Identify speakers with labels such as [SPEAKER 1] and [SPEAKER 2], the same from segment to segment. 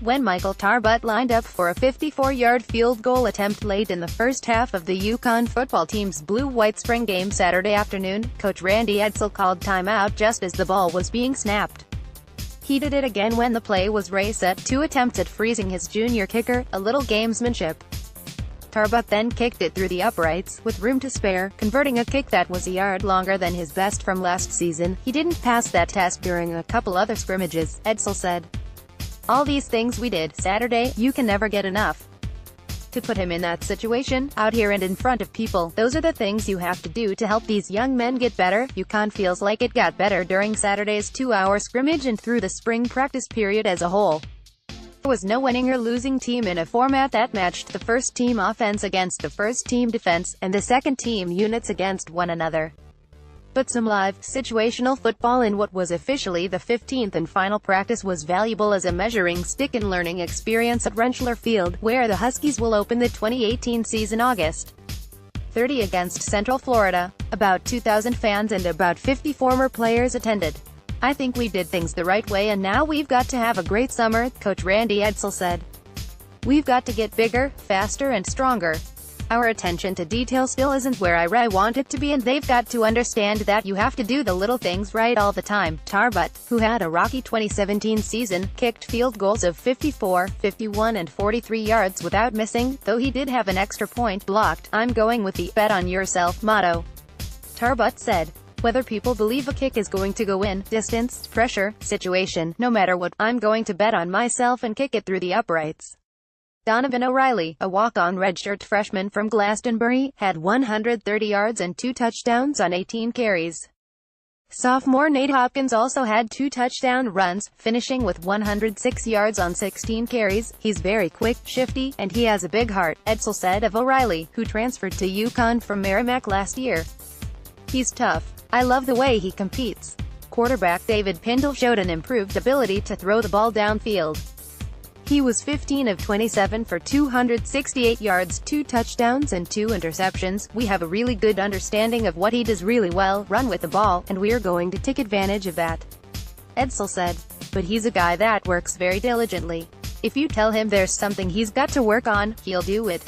[SPEAKER 1] when Michael Tarbutt lined up for a 54-yard field goal attempt late in the first half of the UConn football team's blue-white spring game Saturday afternoon. Coach Randy Edsall called timeout just as the ball was being snapped. He did it again when the play was reset, 2 attempts at freezing his junior kicker, a little gamesmanship. Tarbutt then kicked it through the uprights, with room to spare, converting a kick that was a yard longer than his best from last season. He didn't pass that test during a couple other scrimmages, Edsall said. All these things we did Saturday, you can never get enough. To put him in that situation, out here and in front of people, those are the things you have to do to help these young men get better. UConn feels like it got better during Saturday's 2-hour scrimmage and through the spring practice period as a whole. There was no winning or losing team in a format that matched the first-team offense against the first-team defense, and the second-team units against one another. But some live, situational football in what was officially the 15th and final practice was valuable as a measuring stick and learning experience at Rentschler Field, where the Huskies will open the 2018 season August 30 against Central Florida. About 2,000 fans and about 50 former players attended. I think we did things the right way and now we've got to have a great summer, Coach Randy Edsall said. We've got to get bigger, faster and stronger. Our attention to detail still isn't where I want it to be, and they've got to understand that you have to do the little things right all the time. Tarbutt, who had a rocky 2017 season, kicked field goals of 54, 51 and 43 yards without missing, though he did have an extra point blocked. I'm going with the "bet on yourself" motto, Tarbutt said. Whether people believe a kick is going to go in, distance, pressure, situation, no matter what, I'm going to bet on myself and kick it through the uprights. Donovan O'Reilly, a walk-on redshirt freshman from Glastonbury, had 130 yards and 2 touchdowns on 18 carries. Sophomore Nate Hopkins also had 2 touchdown runs, finishing with 106 yards on 16 carries. He's very quick, shifty, and he has a big heart, Edsall said of O'Reilly, who transferred to UConn from Merrimack last year. He's tough. I love the way he competes. Quarterback David Pindle showed an improved ability to throw the ball downfield. He was 15 of 27 for 268 yards, 2 touchdowns and 2 interceptions. We have a really good understanding of what he does really well, run with the ball, and we're going to take advantage of that, Edsall said. But he's a guy that works very diligently. If you tell him there's something he's got to work on, he'll do it.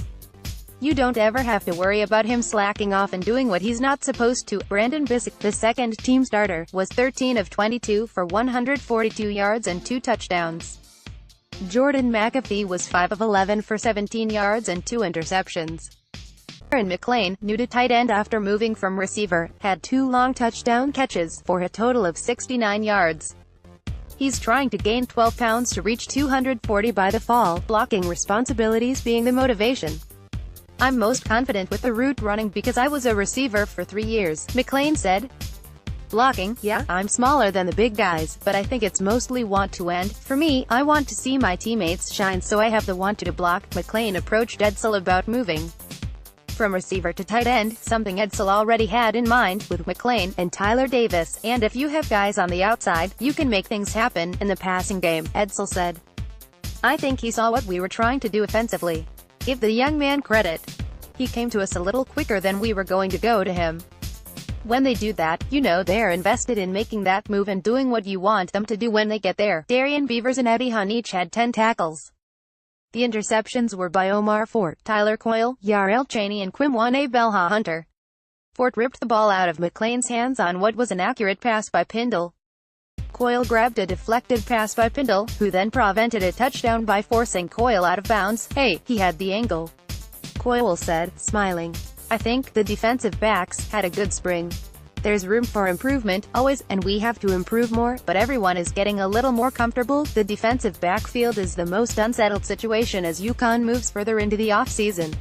[SPEAKER 1] You don't ever have to worry about him slacking off and doing what he's not supposed to. Brandon Bissick, the second-team starter, was 13 of 22 for 142 yards and 2 touchdowns. Jordan McAfee was 5 of 11 for 17 yards and 2 interceptions. Aaron McLean, new to tight end after moving from receiver, had 2 long touchdown catches, for a total of 69 yards. He's trying to gain 12 pounds to reach 240 by the fall, blocking responsibilities being the motivation. I'm most confident with the route running because I was a receiver for 3 years, McLean said. Blocking, yeah, I'm smaller than the big guys, but I think it's mostly want to end. For me, I want to see my teammates shine, so I have the want to block. McLean approached Edsall about moving from receiver to tight end, something Edsall already had in mind, with McLean and Tyler Davis, and if you have guys on the outside, you can make things happen in the passing game, Edsall said. I think he saw what we were trying to do offensively. Give the young man credit. He came to us a little quicker than we were going to go to him. When they do that, you know they're invested in making that move and doing what you want them to do when they get there. Darian Beavers and Eddie Hunt each had 10 tackles. The interceptions were by Omar Fort, Tyler Coyle, Yarel Cheney and Quimwane Belha Hunter. Fort ripped the ball out of McLean's hands on what was an accurate pass by Pindle. Coyle grabbed a deflected pass by Pindle, who then prevented a touchdown by forcing Coyle out of bounds. Hey, he had the angle, Coyle said, smiling. I think the defensive backs had a good spring. There's room for improvement, always, and we have to improve more, but everyone is getting a little more comfortable. The defensive backfield is the most unsettled situation as UConn moves further into the off-season.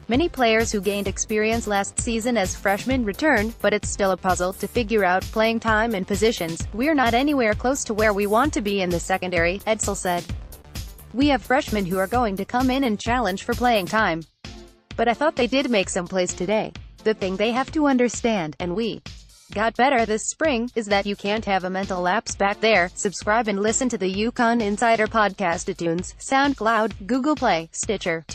[SPEAKER 1] Many players who gained experience last season as freshmen return, but it's still a puzzle to figure out playing time and positions. We're not anywhere close to where we want to be in the secondary, Edsall said. We have freshmen who are going to come in and challenge for playing time. But I thought they did make some plays today. The thing they have to understand, and we got better this spring, is that you can't have a mental lapse back there. Subscribe and listen to the UConn Insider Podcast at iTunes, SoundCloud, Google Play, Stitcher,